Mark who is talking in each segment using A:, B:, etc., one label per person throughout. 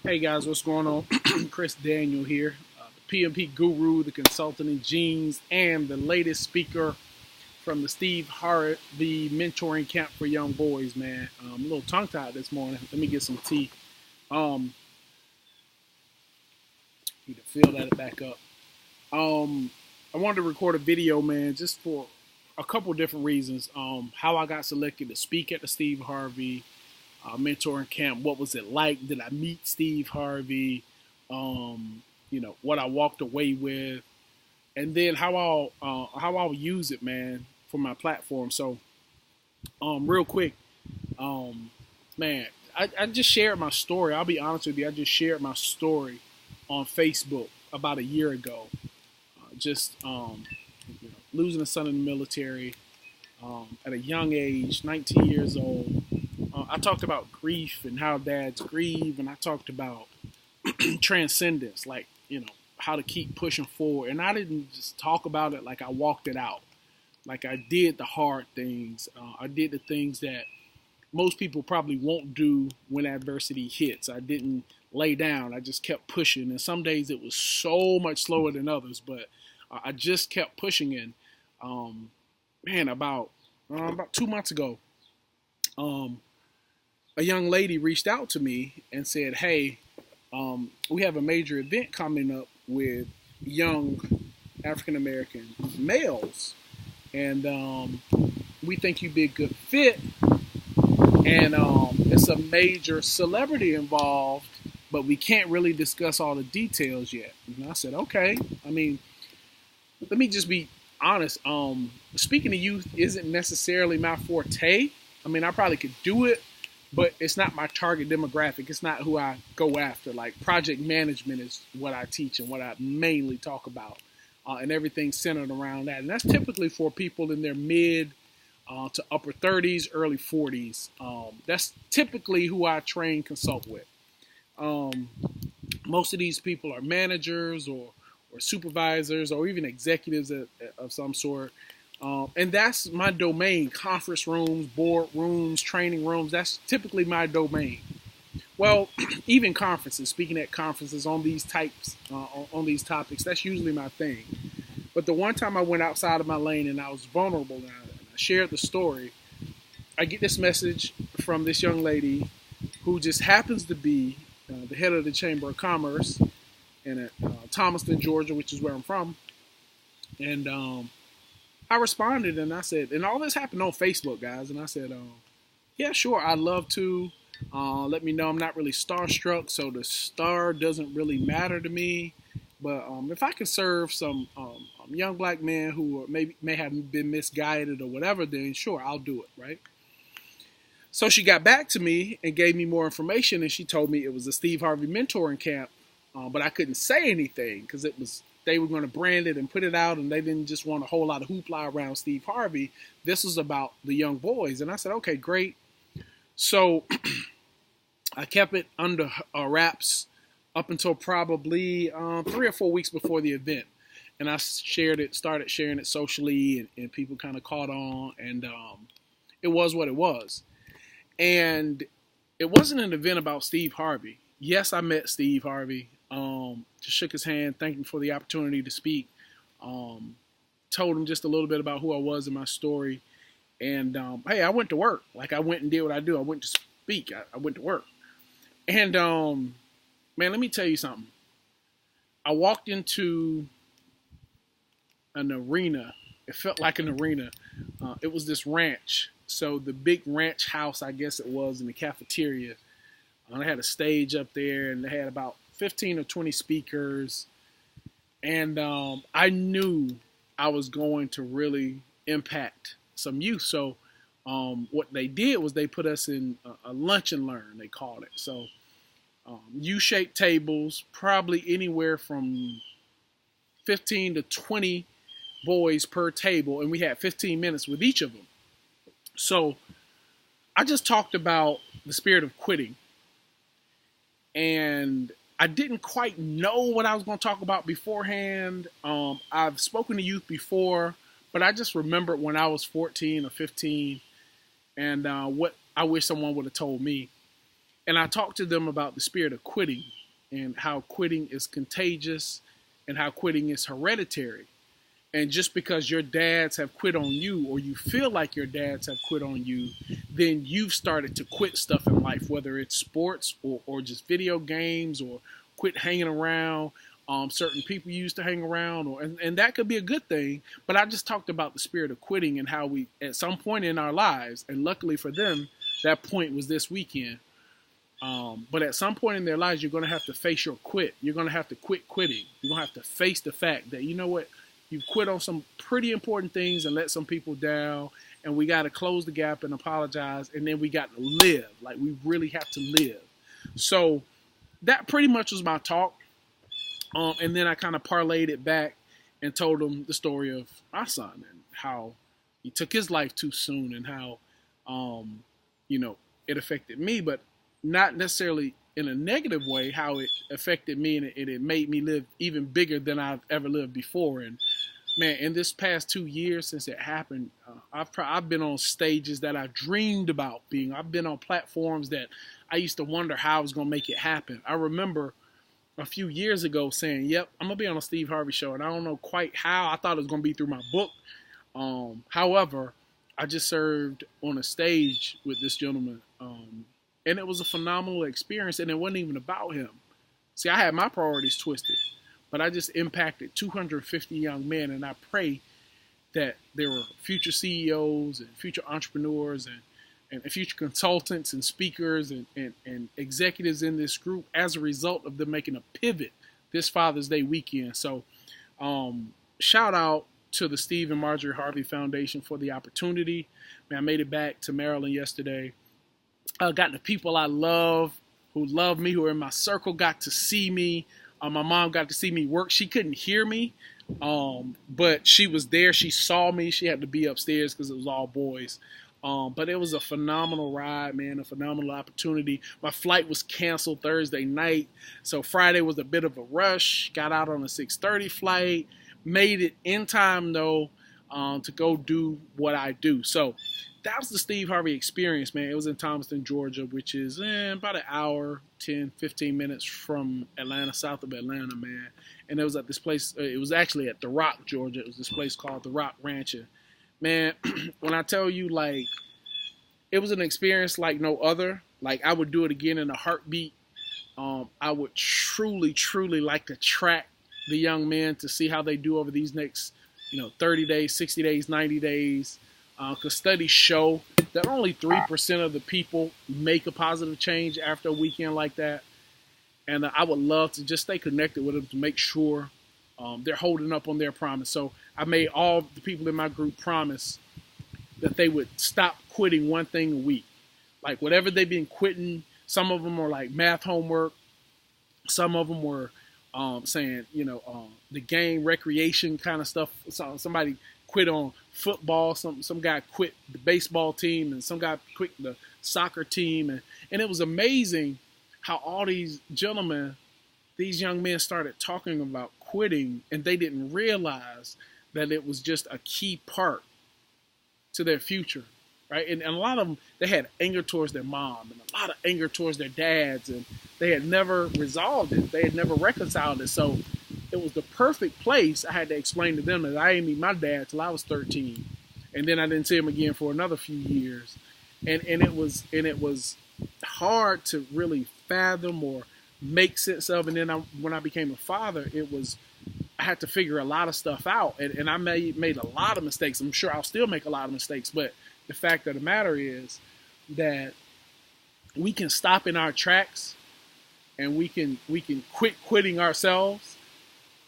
A: Hey guys, what's going on? Chris Daniel here, the PMP guru, the consultant in jeans, and the latest speaker from the Steve Harvey Mentoring Camp for Young Boys. Man, I'm a little tongue-tied this morning. Let me get some tea. Um, Need to fill that back up. I wanted to record a video, man, just for a couple different reasons. How I got selected to speak at the Steve Harvey mentoring camp. What was it like? Did I meet Steve Harvey? What I walked away with, and then how I'll use it, man, for my platform. So, real quick, man, I just shared my story. I'll be honest with you. I just shared my story on Facebook about a year ago. Losing a son in the military at a young age, 19 years old. I talked about grief and how dads grieve, and I talked about transcendence, like, how to keep pushing forward. And I didn't just talk about it like I walked it out. Like I did the hard things. I did the things that most people probably won't do when adversity hits. I didn't lay down. I just kept pushing. And some days it was so much slower than others, but I just kept pushing. And about 2 months ago, a young lady reached out to me and said, "Hey, we have a major event coming up with young African American males, and we think you'd be a good fit. And it's a major celebrity involved, but we can't really discuss all the details yet." And I said, "Okay. I mean, let me just be honest. Speaking to youth isn't necessarily my forte. I mean, I probably could do it, but it's not my target demographic. It's not who I go after. Like project management is what I teach and what I mainly talk about, and everything centered around that. And that's typically for people in their mid to upper 30s, early 40s. That's typically who I train, consult with. Most of these people are managers or supervisors or even executives of some sort. And that's my domain: conference rooms, board rooms, training rooms. That's typically my domain. Well, even conferences, speaking at conferences on these on these topics, that's usually my thing. But the one time I went outside of my lane and I was vulnerable and I shared the story, I get this message from this young lady who just happens to be the head of the Chamber of Commerce in Thomaston, Georgia, which is where I'm from. And I responded and I said, and all this happened on Facebook, guys. And I said, yeah, sure, I'd love to. Let me know. I'm not really starstruck, so the star doesn't really matter to me. But if I can serve some young black men who may have been misguided or whatever, then sure, I'll do it, right? So she got back to me and gave me more information, and she told me it was a Steve Harvey Mentoring Camp, but I couldn't say anything because they were going to brand it and put it out, and they didn't just want a whole lot of hoopla around Steve Harvey. This was about the young boys. And I said, okay, great. So I kept it under wraps up until probably 3 or 4 weeks before the event. And I started sharing it socially, and people kind of caught on, and it was what it was. And it wasn't an event about Steve Harvey. Yes, I met Steve Harvey. Just shook his hand, thanked him for the opportunity to speak. Told him just a little bit about who I was and my story. And hey, I went to work. Like I went and did what I do. I went to speak. I went to work. And man, let me tell you something. I walked into an arena. It felt like an arena. It was this ranch. So the big ranch house, I guess it was, in the cafeteria. They had a stage up there, and they had about 15 or 20 speakers. And I knew I was going to really impact some youth. So what they did was they put us in a lunch and learn, they called it. So U-shaped tables, probably anywhere from 15 to 20 boys per table, and we had 15 minutes with each of them. So I just talked about the spirit of quitting. And I didn't quite know what I was going to talk about beforehand. I've spoken to youth before, but I just remembered when I was 14 or 15 and what I wish someone would have told me. And I talked to them about the spirit of quitting. and how quitting is contagious and how quitting is hereditary. And just because your dads have quit on you, or you feel like your dads have quit on you, then you've started to quit stuff in life, whether it's sports or just video games, or quit hanging around certain people you used to hang around, and that could be a good thing. But I just talked about the spirit of quitting and how we, at some point in our lives, and luckily for them, that point was this weekend. But at some point in their lives, you're going to have to face your quit. You're going to have to quit quitting. You're going to have to face the fact that, you know what, you've quit on some pretty important things and let some people down, and we got to close the gap and apologize, and then we got to live. Like, we really have to live. So that pretty much was my talk. And then I kind of parlayed it back and told him the story of my son and how he took his life too soon, and how, it affected me, but not necessarily in a negative way, how it affected me, and it made me live even bigger than I've ever lived before. And man, in this past 2 years since it happened, I've been on stages that I dreamed about being. I've been on platforms that I used to wonder how I was going to make it happen. I remember a few years ago saying, yep, I'm going to be on a Steve Harvey show, and I don't know quite how. I thought it was going to be through my book. However, I just served on a stage with this gentleman, and it was a phenomenal experience, and it wasn't even about him. See, I had my priorities twisted, but I just impacted 250 young men, and I pray that there were future CEOs and future entrepreneurs and future consultants and speakers and executives in this group as a result of them making a pivot this Father's Day weekend. So shout out to the Steve and Marjorie Harvey Foundation for the opportunity. Man, I made it back to Maryland yesterday. I got the people I love, who love me, who are in my circle, got to see me. My mom got to see me work. She couldn't hear me, but she was there. She saw me. She had to be upstairs because it was all boys. But it was a phenomenal ride, man, a phenomenal opportunity. My flight was canceled Thursday night, so Friday was a bit of a rush. Got out on a 6:30 flight, made it in time, though, to go do what I do. So that was the Steve Harvey experience, man. It was in Thomaston, Georgia, which is about an hour, 10, 15 minutes from Atlanta, south of Atlanta, man. And it was at this place. It was actually at The Rock, Georgia. It was this place called The Rock Ranch. Man, when I tell you, like, it was an experience like no other. Like, I would do it again in a heartbeat. I would truly, truly like to track the young men to see how they do over these next, 30 days, 60 days, 90 days. Because studies show that only 3% of the people make a positive change after a weekend like that. And I would love to just stay connected with them to make sure they're holding up on their promise. So I made all the people in my group promise that they would stop quitting one thing a week. Like, whatever they've been quitting, some of them were like math homework. Some of them were saying, the game, recreation kind of stuff. Somebody quit on football. Some guy quit the baseball team, and some guy quit the soccer team. And it was amazing how all these gentlemen, these young men, started talking about quitting, and they didn't realize that it was just a key part to their future, right? And a lot of them, they had anger towards their mom and a lot of anger towards their dads, and they had never resolved it. They had never reconciled it. So it was the perfect place. I had to explain to them that I didn't meet my dad till I was 13, and then I didn't see him again for another few years, and it was hard to really fathom or make sense of. And then when I became a father, I had to figure a lot of stuff out, and I made a lot of mistakes. I'm sure I'll still make a lot of mistakes, but the fact of the matter is that we can stop in our tracks, and we can quit quitting ourselves,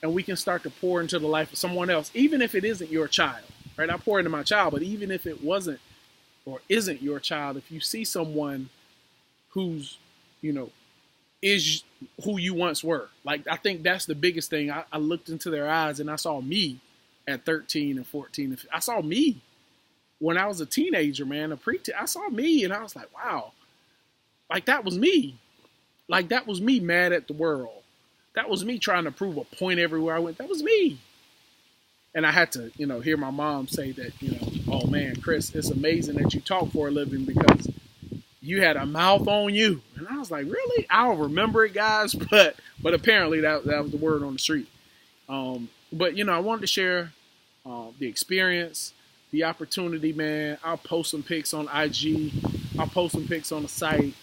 A: and we can start to pour into the life of someone else, even if it isn't your child, right? I pour into my child, but even if it wasn't or isn't your child, if you see someone who's, is who you once were. Like, I think that's the biggest thing. I looked into their eyes and I saw me at 13 and 14. I saw me when I was a teenager, man, I saw me, and I was like, wow, like, that was me. Like, that was me mad at the world. That was me trying to prove a point everywhere I went. That was me. And I had to, hear my mom say that, oh man, Chris, it's amazing that you talk for a living, because you had a mouth on you. And I was like, really? I don't remember it, guys, but apparently that was the word on the street. But I wanted to share the experience, the opportunity, man. I'll post some pics on IG. I'll post some pics on the site.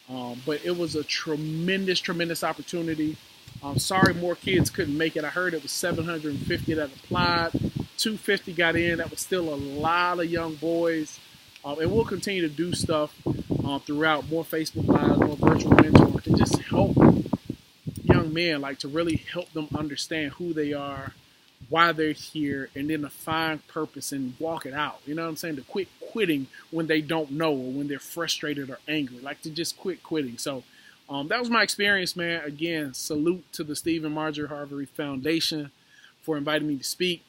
A: But it was a tremendous, tremendous opportunity. Sorry more kids couldn't make it. I heard it was 750 that applied. 250 got in. That was still a lot of young boys. And we'll continue to do stuff throughout, more Facebook Lives, more virtual mentoring to just help young men, like to really help them understand who they are, why they're here, and then to find purpose and walk it out. You know what I'm saying? To quit quitting when they don't know or when they're frustrated or angry, like to just quit quitting. So that was my experience, man. Again, salute to the Steve and Marjorie Harvey Foundation for inviting me to speak,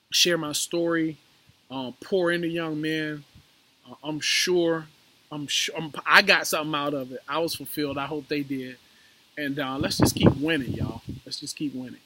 A: share my story, pour into young men. I'm sure I got something out of it. I was fulfilled. I hope they did. And let's just keep winning, y'all. Let's just keep winning.